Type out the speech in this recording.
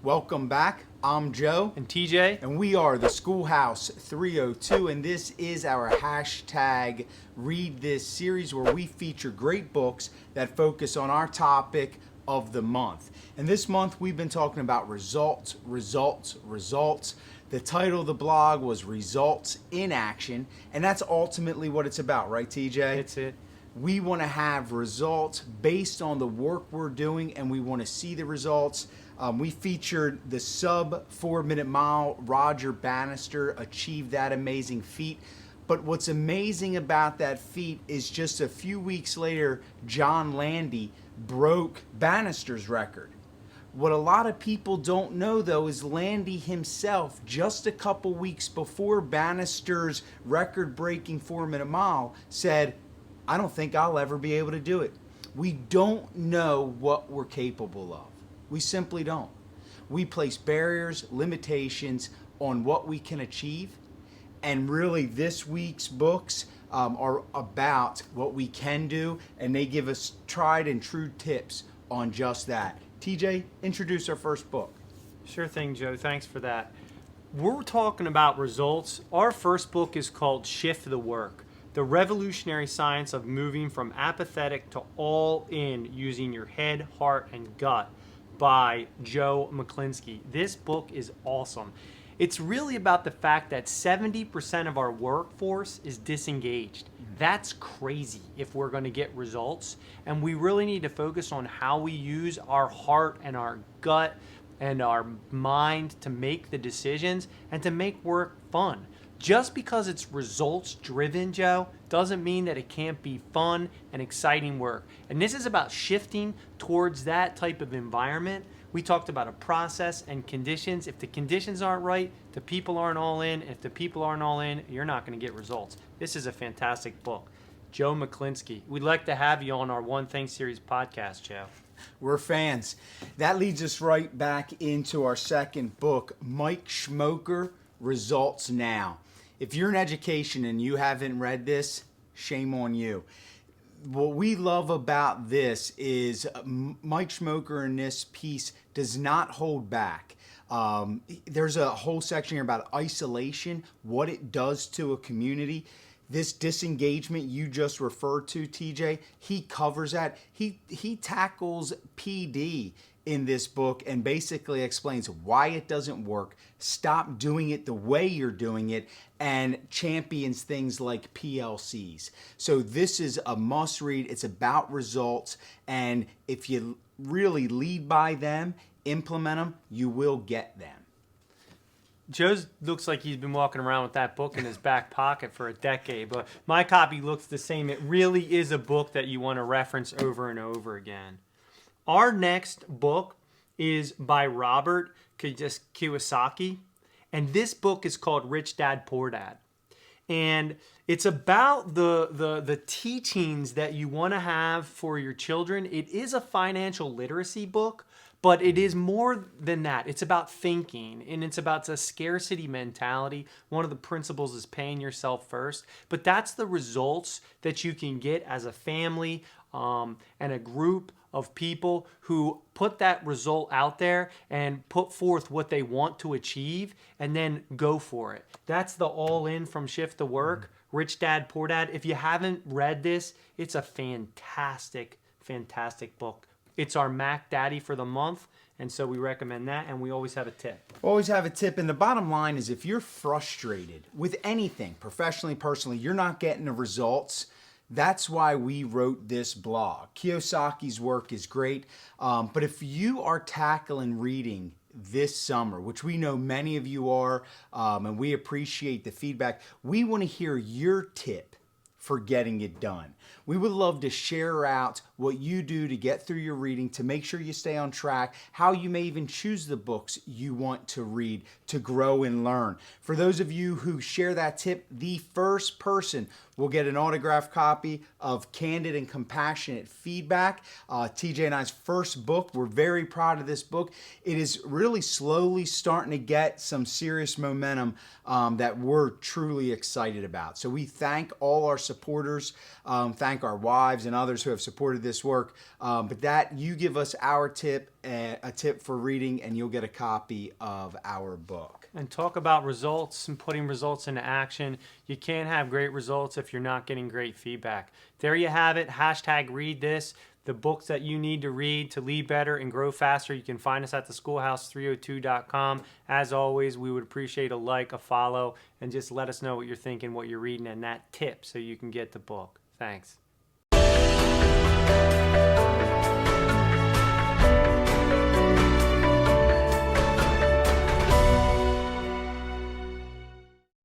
Welcome back. I'm Joe. And TJ. And we are the Schoolhouse 302. And this is our hashtag Read This series where we feature great books that focus on our topic of the month. And this month we've been talking about results. The title of the blog was Results in Action. And that's ultimately what it's about, right, TJ? That's it. We want to have results based on the work we're doing, and we want to see the results. We featured the sub 4-minute mile. Roger Bannister achieved that amazing feat. But what's amazing about that feat is just a few weeks later, John Landy broke Bannister's record. What a lot of people don't know, though, is Landy himself, just a couple weeks before Bannister's record-breaking 4-minute mile, said, I don't think I'll ever be able to do it. We don't know what we're capable of. We simply don't. We place barriers, limitations on what we can achieve. And really, this week's books are about what we can do, and they give us tried and true tips on just that. TJ, introduce our first book. Sure thing, Joe. Thanks for that. We're talking about results. Our first book is called Shift the Work. The Revolutionary Science of Moving from Apathetic to All In Using Your Head, Heart, and Gut by Joe Mechlinski. This book is awesome. It's really about the fact that 70% of our workforce is disengaged. That's crazy if we're going to get results. And we really need to focus on how we use our heart and our gut and our mind to make the decisions and to make work fun. Just because it's results driven, Joe, doesn't mean that it can't be fun and exciting work. And this is about shifting towards that type of environment. We talked about a process and conditions. If the conditions aren't right, the people aren't all in. If the people aren't all in, you're not going to get results. This is a fantastic book. Joe Mechlinski. We'd like to have you on our One Thing Series podcast, Joe. We're fans. That leads us right back into our second book, Mike Schmoker, Results Now. If you're in education and you haven't read this, shame on you. What we love about this is Mike Schmoker in this piece does not hold back. There's a whole section here about isolation, what it does to a community. This disengagement you just referred to, TJ, he covers that. He tackles PD in this book and basically explains why it doesn't work, stop doing it the way you're doing it, and champions things like PLCs. So this is a must read. It's about results, and if you really lead by them, implement them, you will get them. Joe looks like he's been walking around with that book in his back pocket for a decade, but my copy looks the same. It really is a book that you want to reference over and over again. Our next book is by Robert Kiyosaki, and this book is called Rich Dad, Poor Dad. And it's about the teachings that you want to have for your children. It is a financial literacy book, but it is more than that. It's about thinking, and it's about the scarcity mentality. One of the principles is paying yourself first, but that's the results that you can get as a family and a group of people who put that result out there and put forth what they want to achieve and then go for it. That's the all in from Shift the Work, Rich Dad, Poor Dad. If you haven't read this, it's a fantastic, fantastic book. It's our Mac Daddy for the month, and so we recommend that, and we always have a tip. Always have a tip, and the bottom line is if you're frustrated with anything, professionally, personally, you're not getting the results. That's why we wrote this blog. Kiyosaki's work is great, but if you are tackling reading this summer, which we know many of you are, and we appreciate the feedback, we want to hear your tip for getting it done. We would love to share out what you do to get through your reading, to make sure you stay on track, how you may even choose the books you want to read to grow and learn. For those of you who share that tip, the first person will get an autographed copy of Candid and Compassionate Feedback, TJ and I's first book. We're very proud of this book. It is really slowly starting to get some serious momentum that we're truly excited about. So we thank all our supporters, thank our wives and others who have supported this work. But that you give us our tip, a tip for reading, and you'll get a copy of our book. And talk about results and putting results into action. You can't have great results if you're not getting great feedback. There you have it. Hashtag read this. The books that you need to read to lead better and grow faster. You can find us at theschoolhouse302.com. As always, we would appreciate a like, a follow, and just let us know what you're thinking, what you're reading, and that tip so you can get the book. Thanks.